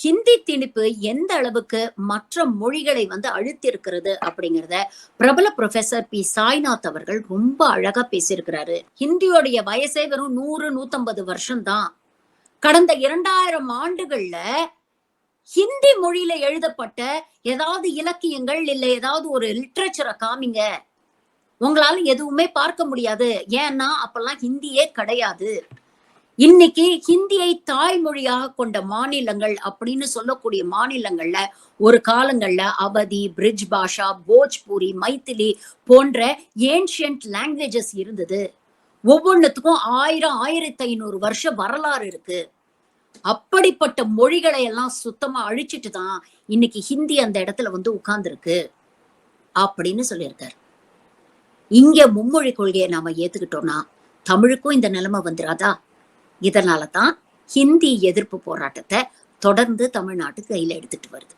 ஹிந்தி திணிப்பு எந்த அளவுக்கு மற்ற மொழிகளை அழுத்திருக்கிறது அப்படிங்கிறத பிரபல ப்ரொஃபசர் பி சாய்நாத் அவர்கள் ரொம்ப அழகா பேசியிருக்கிறாரு. ஹிந்தியோடைய வயசே வெறும் 100-150 வருஷம் தான். கடந்த 2000 ஆண்டுகள்ல ஹிந்தி மொழியில எழுதப்பட்ட ஏதாவது இலக்கியங்கள் இல்ல ஏதாவது ஒரு லிட்ரேச்சரை காமிங்க. உங்களால எதுவுமே பார்க்க முடியாது. ஏன்னா அப்பெல்லாம் ஹிந்தியே கிடையாது. இன்னைக்கு ஹிந்தியை தாய்மொழியாக கொண்ட மாநிலங்கள் அப்படின்னு சொல்லக்கூடிய மாநிலங்கள்ல ஒரு காலங்கள்ல அவதி, பிரிஜ் பாஷா, போஜ்பூரி, மைத்திலி போன்ற ஏன்ஷியன்ட் லாங்குவேஜஸ் இருந்தது. ஒவ்வொன்னுத்துக்கும் 1000-1500 வருஷ வரலாறு இருக்கு. அப்படிப்பட்ட மொழிகளை எல்லாம் சுத்தமா அழிச்சிட்டு தான் இன்னைக்கு ஹிந்தி அந்த இடத்துல உட்கார்ந்து இருக்கு அப்படின்னு சொல்லியிருக்காரு. இங்க மும்மொழி கொள்கையை நாம ஏத்துக்கிட்டோம்னா தமிழுக்கும் இந்த நிலைமை வந்துராதா? இதனால தான் ஹிந்தி எதிர்ப்பு போராட்டத்தை தொடர்ந்து தமிழ்நாட்டு கையில எடுத்துட்டு வருது.